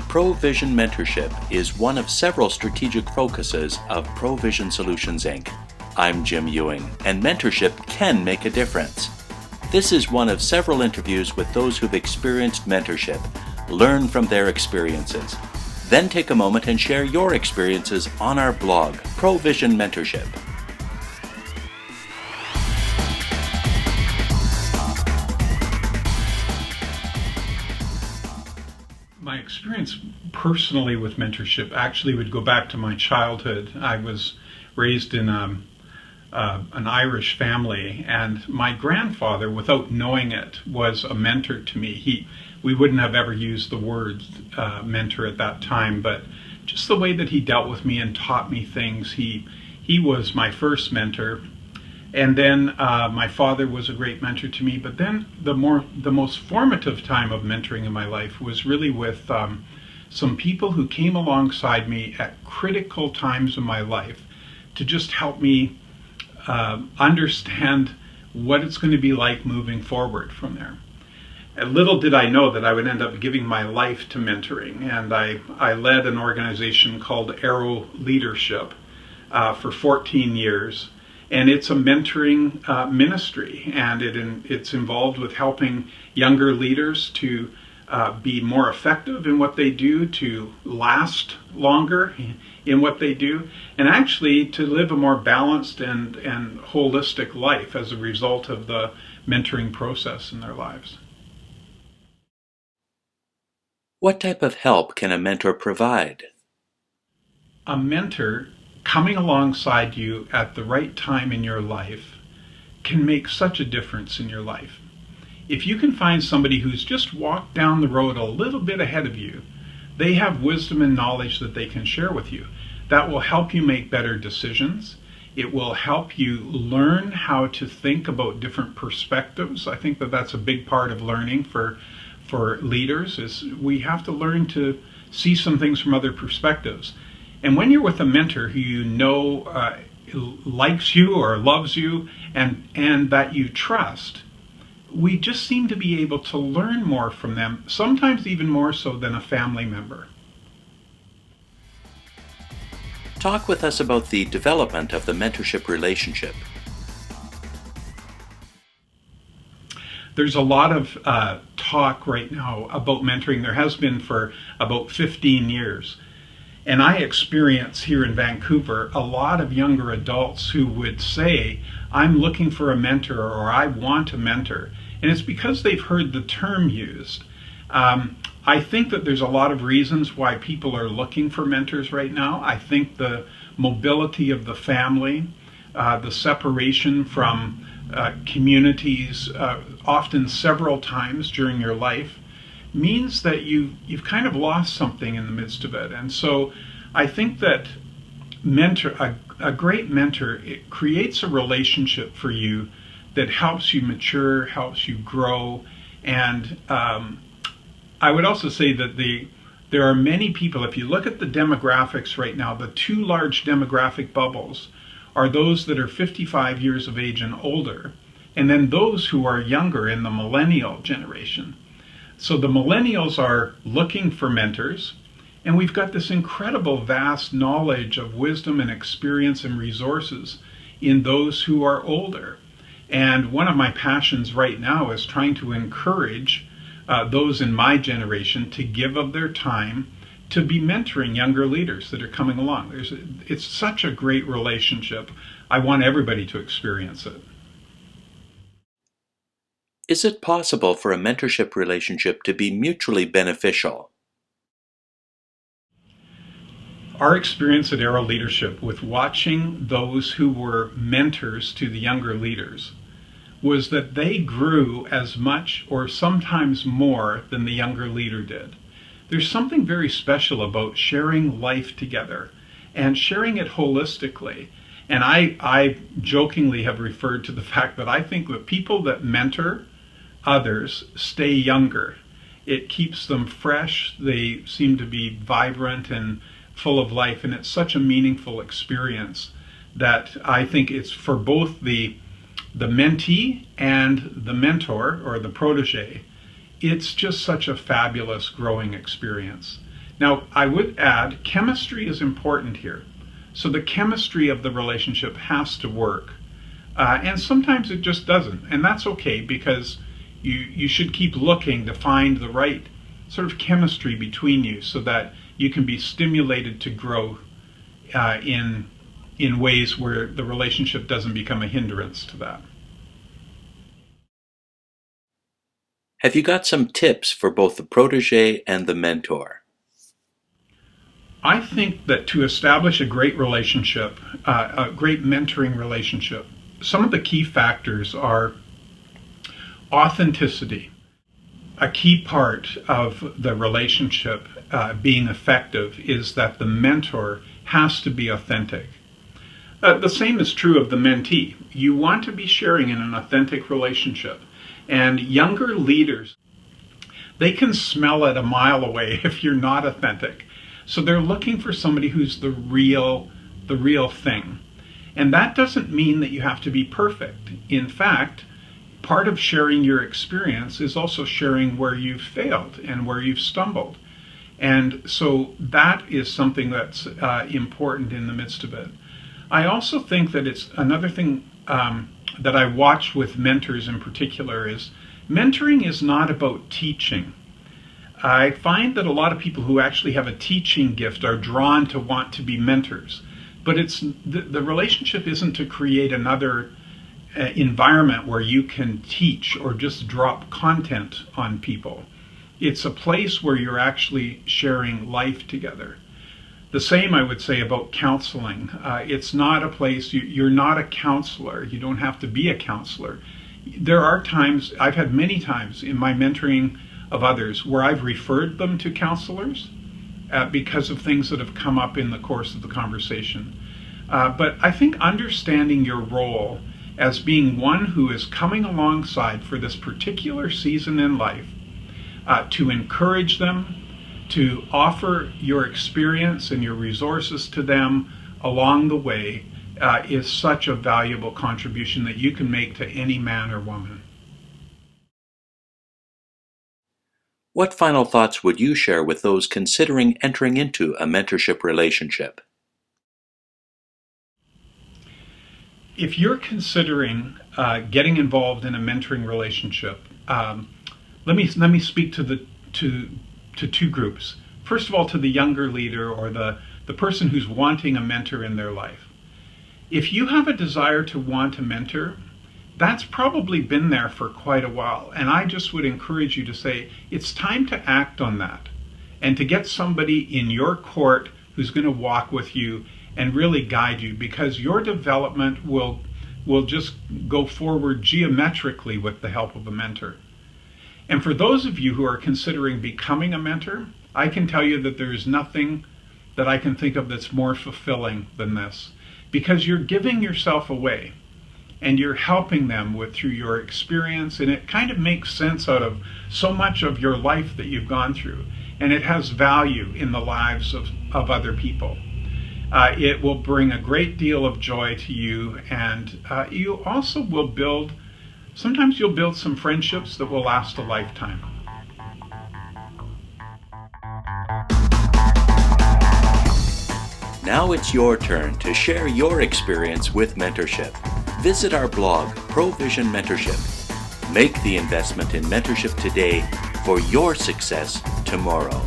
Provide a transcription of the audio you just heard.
ProVision Mentorship is one of several strategic focuses of ProVision Solutions Inc. I'm Jim Ewing, and mentorship can make a difference. This is one of several interviews with those who've experienced mentorship. Learn from their experiences. Then take a moment and share your experiences on our blog, ProVision Mentorship. My experience personally with mentorship actually would go back to my childhood. I was raised in an Irish family, and my grandfather, without knowing it, was a mentor to me. We wouldn't have ever used the word mentor at that time, but just the way that he dealt with me and taught me things, he was my first mentor. And then my father was a great mentor to me. But then the most formative time of mentoring in my life was really with some people who came alongside me at critical times in my life to just help me understand what it's going to be like moving forward from there. And little did I know that I would end up giving my life to mentoring. And I led an organization called Arrow Leadership for 14 years. And it's a mentoring ministry, and it's involved with helping younger leaders to be more effective in what they do, to last longer in what they do, and actually to live a more balanced and holistic life as a result of the mentoring process in their lives. What type of help can a mentor provide? A mentor coming alongside you at the right time in your life can make such a difference in your life. If you can find somebody who's just walked down the road a little bit ahead of you, they have wisdom and knowledge that they can share with you. That will help you make better decisions. It will help you learn how to think about different perspectives. I think that that's a big part of learning for leaders, is we have to learn to see some things from other perspectives. And when you're with a mentor who you know likes you or loves you and that you trust, we just seem to be able to learn more from them, sometimes even more so than a family member. Talk with us about the development of the mentorship relationship. There's a lot of talk right now about mentoring. There has been for about 15 years. And I experience here in Vancouver a lot of younger adults who would say, I'm looking for a mentor, or I want a mentor. And it's because they've heard the term used. I think that there's a lot of reasons why people are looking for mentors right now. I think the mobility of the family, the separation from communities, often several times during your life, means that you've kind of lost something in the midst of it. And so I think that a great mentor, it creates a relationship for you that helps you mature, helps you grow. And I would also say that there are many people, if you look at the demographics right now, the two large demographic bubbles are those that are 55 years of age and older, and then those who are younger in the millennial generation. So the millennials are looking for mentors, and we've got this incredible vast knowledge of wisdom and experience and resources in those who are older. And one of my passions right now is trying to encourage those in my generation to give of their time to be mentoring younger leaders that are coming along. It's such a great relationship. I want everybody to experience it. Is it possible for a mentorship relationship to be mutually beneficial? Our experience at Arrow Leadership with watching those who were mentors to the younger leaders was that they grew as much or sometimes more than the younger leader did. There's something very special about sharing life together and sharing it holistically. And I jokingly have referred to the fact that I think that people that mentor others stay younger. It keeps them fresh. They seem to be vibrant and full of life, and it's such a meaningful experience that I think it's for both the the mentee and the mentor or the protege, it's just such a fabulous growing experience. Now, I would add, chemistry is important here. So the chemistry of the relationship has to work. And sometimes it just doesn't. And that's okay, because you should keep looking to find the right sort of chemistry between you so that you can be stimulated to grow in ways where the relationship doesn't become a hindrance to that. Have you got some tips for both the protege and the mentor? I think that to establish a great relationship, a great mentoring relationship, some of the key factors are authenticity. A key part of the relationship being effective is that the mentor has to be authentic. The same is true of the mentee. You want to be sharing in an authentic relationship. And younger leaders, they can smell it a mile away if you're not authentic. So they're looking for somebody who's the real thing. And that doesn't mean that you have to be perfect. In fact, part of sharing your experience is also sharing where you've failed and where you've stumbled. And so that is something that's important in the midst of it. I also think that it's another thing that I watch with mentors in particular is mentoring is not about teaching. I find that a lot of people who actually have a teaching gift are drawn to want to be mentors. But it's the relationship isn't to create another environment where you can teach or just drop content on people. It's a place where you're actually sharing life together. The same I would say about counseling. It's not a place, you're not a counselor. You don't have to be a counselor. There are times, I've had many times in my mentoring of others where I've referred them to counselors because of things that have come up in the course of the conversation. But I think understanding your role as being one who is coming alongside for this particular season in life to encourage them, to offer your experience and your resources to them along the way is such a valuable contribution that you can make to any man or woman. What final thoughts would you share with those considering entering into a mentorship relationship? If you're considering getting involved in a mentoring relationship, let me speak to two groups. First of all, to the younger leader or the person who's wanting a mentor in their life. If you have a desire to want a mentor, that's probably been there for quite a while. And I just would encourage you to say, it's time to act on that and to get somebody in your court who's going to walk with you and really guide you, because your development will just go forward geometrically with the help of a mentor. And for those of you who are considering becoming a mentor, I can tell you that there is nothing that I can think of that's more fulfilling than this, because you're giving yourself away and you're helping them through your experience, and it kind of makes sense out of so much of your life that you've gone through, and it has value in the lives of other people. It will bring a great deal of joy to you, and you also will sometimes you'll build some friendships that will last a lifetime. Now it's your turn to share your experience with mentorship. Visit our blog, Provision Mentorship. Make the investment in mentorship today for your success tomorrow.